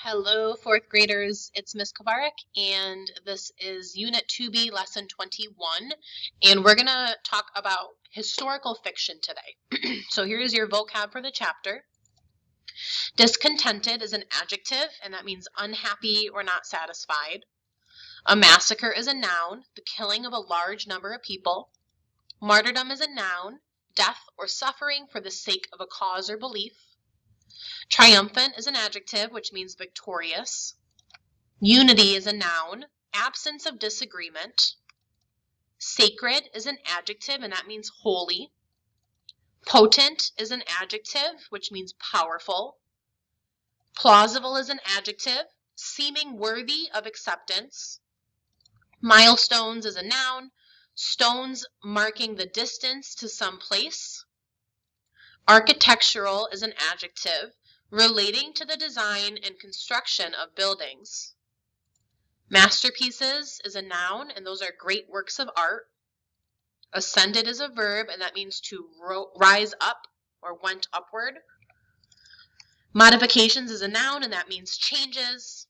Hello, fourth graders. It's Miss Kovarik, and this is Unit 2B, Lesson 21, and we're going to talk about historical fiction today. So here's your vocab for the chapter. Discontented is an adjective, and that means unhappy or not satisfied. A massacre is a noun, the killing of a large number of people. Martyrdom is a noun, death or suffering for the sake of a cause or belief. Triumphant is an adjective, which means victorious. Unity is a noun, absence of disagreement. Sacred is an adjective, and that means holy. Potent is an adjective, which means powerful. Plausible is an adjective, seeming worthy of acceptance. Milestones is a noun, stones marking the distance to some place. Architectural is an adjective, relating to the design and construction of buildings. Masterpieces is a noun, and those are great works of art. Ascended is a verb, and that means to rise up or went upward. Modifications is a noun, and that means changes.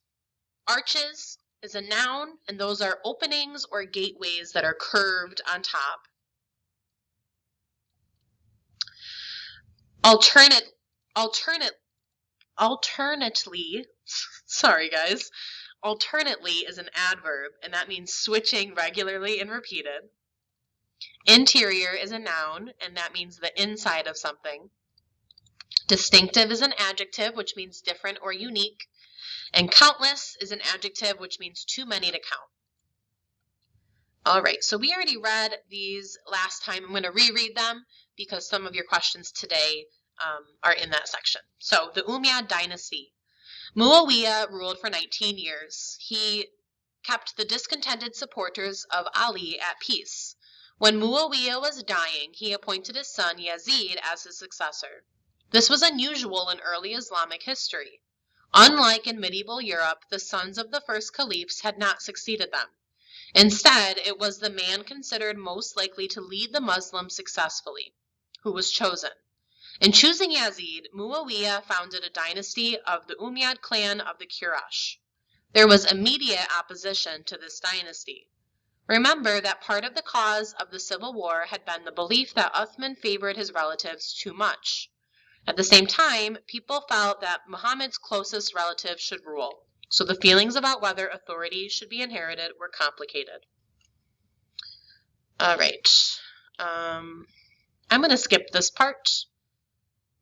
Arches is a noun, and those are openings or gateways that are curved on top. Alternately is an adverb, and that means switching regularly and repeated. Interior is a noun, and that means the inside of something. Distinctive is an adjective, which means different or unique. And countless is an adjective, which means too many to count. All right, so we already read these last time. I'm going to reread them because some of your questions today are in that section. So the Umayyad dynasty. Muawiyah ruled for 19 years. He kept the discontented supporters of Ali at peace. When Muawiyah was dying, he appointed his son Yazid as his successor. This was unusual in early Islamic history. Unlike in medieval Europe, the sons of the first caliphs had not succeeded them. Instead, it was the man considered most likely to lead the Muslims successfully who was chosen. In choosing Yazid, Muawiyah founded a dynasty of the Umayyad clan of the Quraysh. There was immediate opposition to this dynasty. Remember that part of the cause of the civil war had been the belief that Uthman favored his relatives too much. At the same time, people felt that Muhammad's closest relatives should rule, so the feelings about whether authority should be inherited were complicated. All right, I'm going to skip this part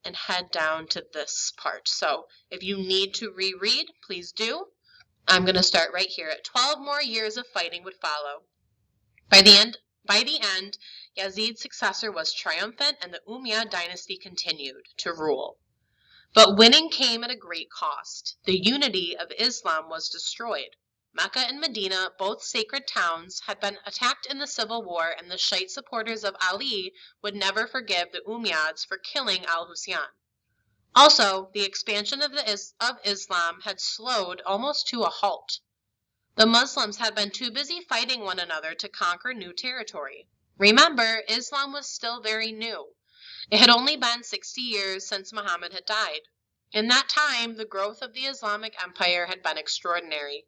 and head down to this part. So if you need to reread, please do. I'm going to start right here. 12 more years of fighting would follow. By the end, Yazid's successor was triumphant and the Umayyad dynasty continued to rule. But winning came at a great cost. The unity of Islam was destroyed. Mecca and Medina, both sacred towns, had been attacked in the civil war, and the Shiite supporters of Ali would never forgive the Umayyads for killing al-Husayn. Also, the expansion of Islam had slowed almost to a halt. The Muslims had been too busy fighting one another to conquer new territory. Remember, Islam was still very new. It had only been 60 years since Muhammad had died. In that time, the growth of the Islamic Empire had been extraordinary.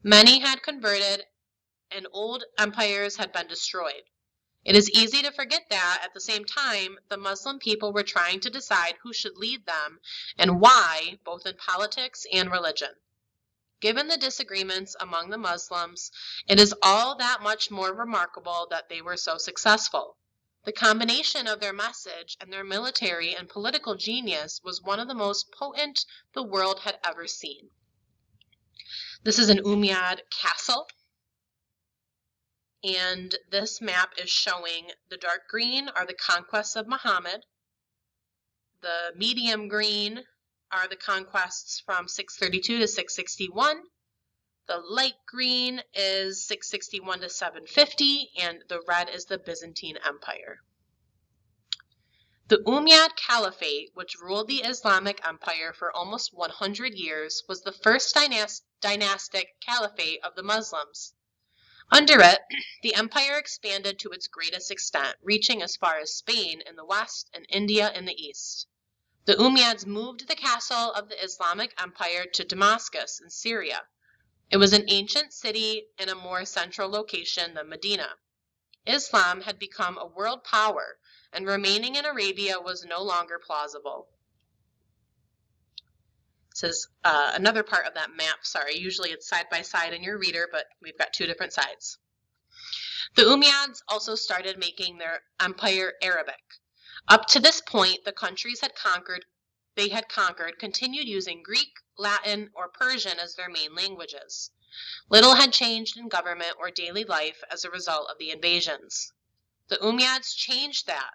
Many had converted, and old empires had been destroyed. It is easy to forget that, at the same time, the Muslim people were trying to decide who should lead them and why, both in politics and religion. Given the disagreements among the Muslims, it is all that much more remarkable that they were so successful. The combination of their message and their military and political genius was one of the most potent the world had ever seen. This is an Umayyad castle, and this map is showing the dark green are the conquests of Muhammad. The medium green are the conquests from 632 to 661. The light green is 661 to 750, and the red is the Byzantine Empire. The Umayyad Caliphate, which ruled the Islamic Empire for almost 100 years, was the first dynastic caliphate of the Muslims. Under it, the empire expanded to its greatest extent, reaching as far as Spain in the west and India in the east. The Umayyads moved the castle of the Islamic Empire to Damascus in Syria. It was an ancient city in a more central location than Medina. Islam had become a world power, and remaining in Arabia was no longer plausible. This is another part of that map. Sorry, usually it's side by side in your reader, but we've got two different sides. The Umayyads also started making their empire Arabic. Up to this point, the countries they had conquered continued using Greek, Latin, or Persian as their main languages. Little had changed in government or daily life as a result of the invasions. The Umayyads changed that.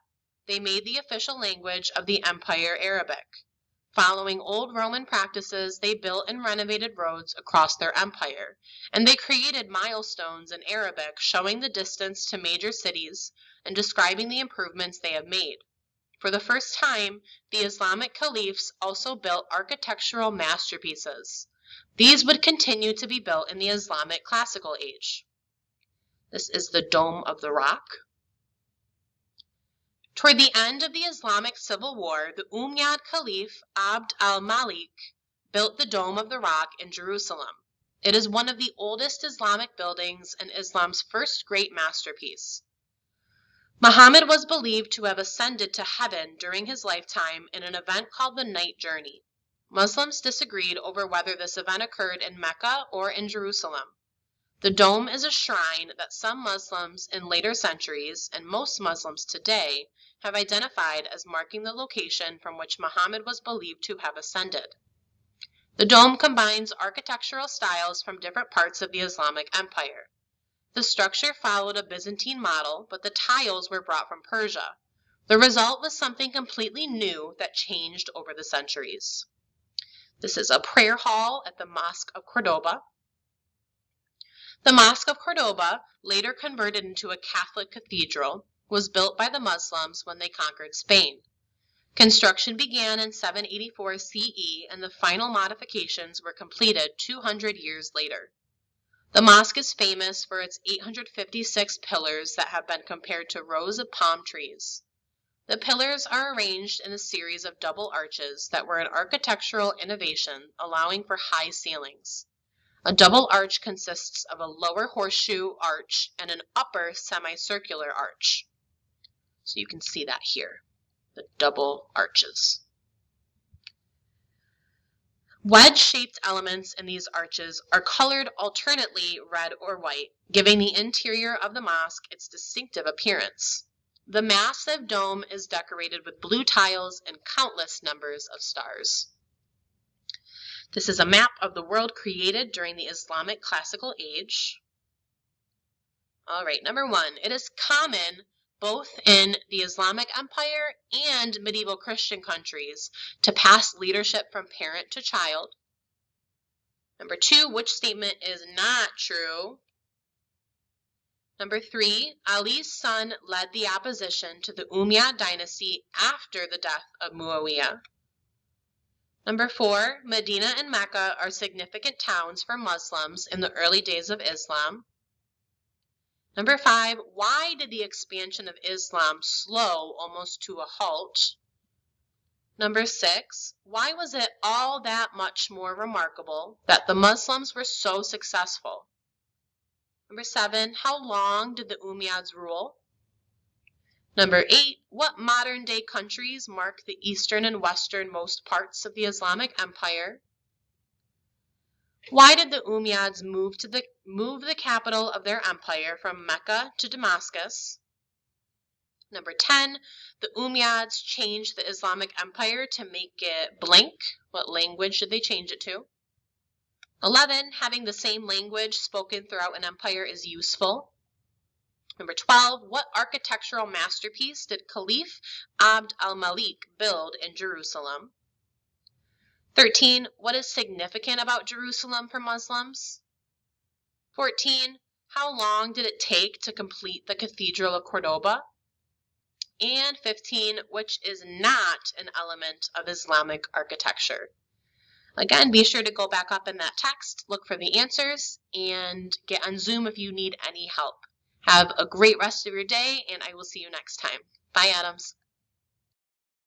They made the official language of the empire Arabic. Following old Roman practices, they built and renovated roads across their empire, and they created milestones in Arabic showing the distance to major cities and describing the improvements they have made. For the first time, the Islamic caliphs also built architectural masterpieces. These would continue to be built in the Islamic classical age. This is the Dome of the Rock. Toward the end of the Islamic Civil War, the Umayyad Caliph Abd al-Malik built the Dome of the Rock in Jerusalem. It is one of the oldest Islamic buildings and Islam's first great masterpiece. Muhammad was believed to have ascended to heaven during his lifetime in an event called the Night Journey. Muslims disagreed over whether this event occurred in Mecca or in Jerusalem. The dome is a shrine that some Muslims in later centuries, and most Muslims today, have identified as marking the location from which Muhammad was believed to have ascended. The dome combines architectural styles from different parts of the Islamic Empire. The structure followed a Byzantine model, but the tiles were brought from Persia. The result was something completely new that changed over the centuries. This is a prayer hall at the Mosque of Cordoba. The Mosque of Cordoba, later converted into a Catholic cathedral, was built by the Muslims when they conquered Spain. Construction began in 784 CE, and the final modifications were completed 200 years later. The mosque is famous for its 856 pillars that have been compared to rows of palm trees. The pillars are arranged in a series of double arches that were an architectural innovation, allowing for high ceilings. A double arch consists of a lower horseshoe arch and an upper semicircular arch. So you can see that here, the double arches. Wedge-shaped elements in these arches are colored alternately red or white, giving the interior of the mosque its distinctive appearance. The massive dome is decorated with blue tiles and countless numbers of stars. This is a map of the world created during the Islamic classical age. All right, number 1, it is common both in the Islamic Empire and medieval Christian countries to pass leadership from parent to child. Number 2, which statement is not true? Number 3, Ali's son led the opposition to the Umayyad dynasty after the death of Muawiyah. Number 4, Medina and Mecca are significant towns for Muslims in the early days of Islam. Number 5, why did the expansion of Islam slow almost to a halt? Number 6, why was it all that much more remarkable that the Muslims were so successful? Number 7, how long did the Umayyads rule? Number 8, what modern-day countries mark the eastern and westernmost parts of the Islamic Empire? Why did the Umayyads move the capital of their empire from Mecca to Damascus? Number 10, the Umayyads changed the Islamic Empire to make it blank. What language did they change it to? 11, having the same language spoken throughout an empire is useful. Number 12, what architectural masterpiece did Caliph Abd al-Malik build in Jerusalem? 13, what is significant about Jerusalem for Muslims? 14, how long did it take to complete the Cathedral of Cordoba? And 15, which is not an element of Islamic architecture? Again, be sure to go back up in that text, look for the answers, and get on Zoom if you need any help. Have a great rest of your day, and I will see you next time. Bye, Adams.